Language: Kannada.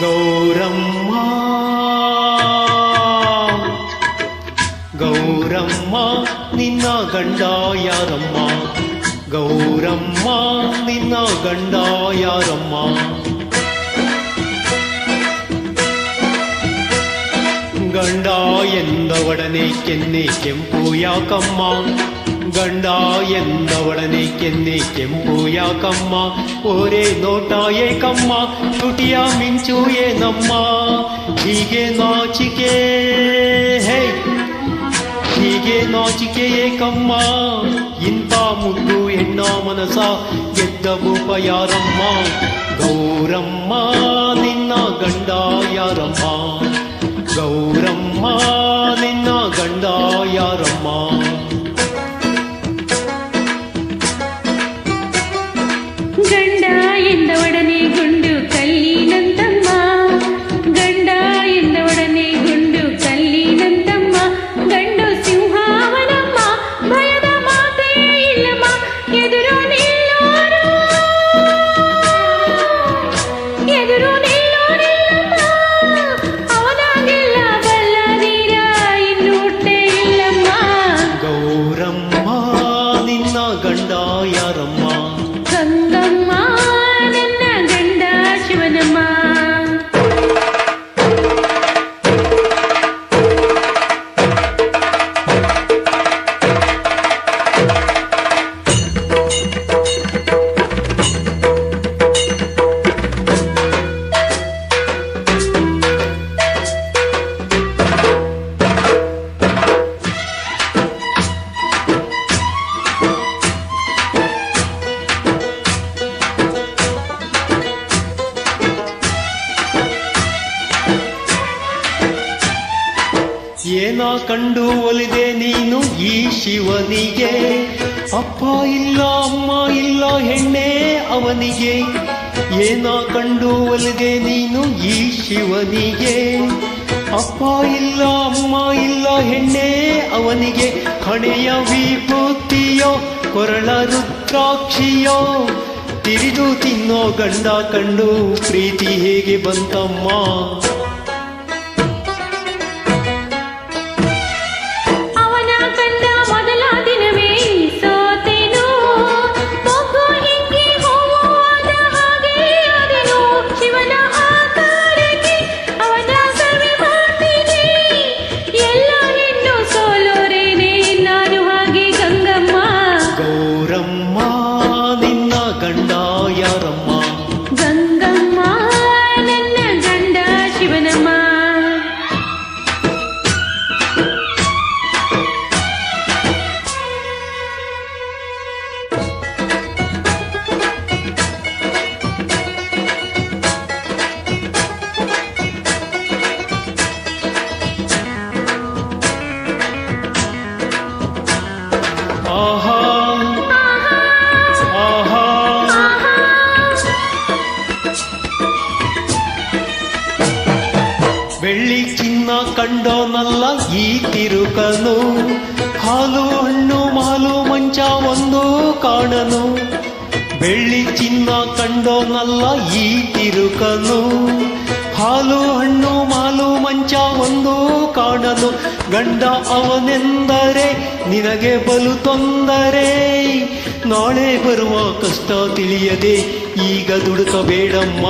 ಗೌರಮ್ಮ ಗೌರಮ್ಮ ನಿನ್ನ ಗಂಡ ಯಾರಮ್ಮ? ಗೌರಮ್ಮ ನಿನ್ನ ಗಂಡ ಯಾರಮ್ಮ? ಗಂಡ ಎಂದವಡನೆ ಕೆನ್ನೆ ಕೆಂಪು ಯಾಕಮ್ಮ? ಗಂಡ ಎಂದವಡನೆ ಕೆನ್ನೆ ಕೆಂಪು ಯಾಕಮ್ಮ? ಓರೆ ನೋಟ ಏಕಮ್ಮ, ತುಟಿಯ ಮಿಂಚು ಏನಮ್ಮ? ಹೀಗೆ ನಾಚಿಕೆ ಹೀಗೆ ನಾಚಿಕೆ ಏಕಮ್ಮ? ಇಂಥ ಮುದ್ದು ಹೆಣ್ಣ ಮನಸ ಗೆದ್ದ ಭೂಪ ಯಾರಮ್ಮ? ಗೌರಮ್ಮ ನಿನ್ನ ಗಂಡ ಯಾರಮ್ಮ? ಗೌರಮ್ಮ ನಿನ್ನ ಗಂಡ ಯಾರಮ್ಮ? ಗಂಡ ಎಂದವಡನೆ ಗುಂಡು ಕಲ್ಲಿನಂತಮ್ಮ, ಗಂಡ ಎಂದವಡನೆ ಗುಂಡು ಕಲ್ಲಿನಂತಮ್ಮ. ಗಂಡು ಸಿಂಹಾವನಮ್ಮ, ಭಯದ ಮಾತೇ ಇಲ್ಲಮ್ಮ, ಎದುರು ನಿಲ್ಲೋರು ಎದುರು ನಿಲ್ಲೋರಿಲ್ಲಮ್ಮ. ಅವನಾಗೆಲ್ಲ ಬಲ್ಲದೀರ ಇನ್ನು ಹುಟ್ಟೆ ಇಲ್ಲಮ್ಮ. ಗೌರಮ್ಮ ನಿನ್ನ ಗಂಡ ಯಾರಮ್ಮ? ಗಂಗಮ್ಮ ನನ್ನ ಗಂಡ ಶಿವನಮ್ಮ. ಏನ ಕಂಡು ಒಲಿದೆ ನೀನು ಈ ಶಿವನಿಗೆ? ಅಪ್ಪ ಇಲ್ಲ ಅಮ್ಮ ಇಲ್ಲ ಹೆಣ್ಣೆ ಅವನಿಗೆ. ಏನ ಕಂಡು ಒಲಿದೆ ನೀನು ಈ ಶಿವನಿಗೆ? ಅಪ್ಪ ಇಲ್ಲ ಅಮ್ಮ ಇಲ್ಲ ಹೆಣ್ಣೆ ಅವನಿಗೆ. ಹಣೆಯ ವಿಭೂತಿಯೋ ಕೊರಳ ರುದ್ರಾಕ್ಷಿಯೋ ತಿರಿದು ತಿನ್ನೋ ಗಂಡ ಕಂಡು ಪ್ರೀತಿ ಹೇಗೆ ಬಂತಮ್ಮ? ಗೌರಮ್ಮ ನಿನ್ನ ಗಂಡ ಯಾರಮ್ಮ? ಗಂಗಮ್ಮ ನನ್ನ ಗಂಡ ಶಿವನಮ್ಮ. ಆಹಾ ಬೆಳ್ಳಿ ಚಿನ್ನ ಕಂಡೋನಲ್ಲ ಈ ತಿರುಕನು, ಹಾಲು ಹಣ್ಣು ಮಾಲು ಮಂಚ ಒಂದು ಕಾಣನು. ಬೆಳ್ಳಿ ಚಿನ್ನ ಕಂಡೋನಲ್ಲ ಈ ತಿರುಕನು, ಹಾಲು ಹಣ್ಣು ಮಾಲು ಮಂಚ ಒಂದು ಕಾಣನು. ಗಂಡ ಅವನೆಂದರೆ ನಿನಗೆ ಬಲು ತೊಂದರೆ, ನಾಳೆ ಬರುವ ಕಷ್ಟ ತಿಳಿಯದೆ ಈಗ ದುಡುಕಬೇಡಮ್ಮ.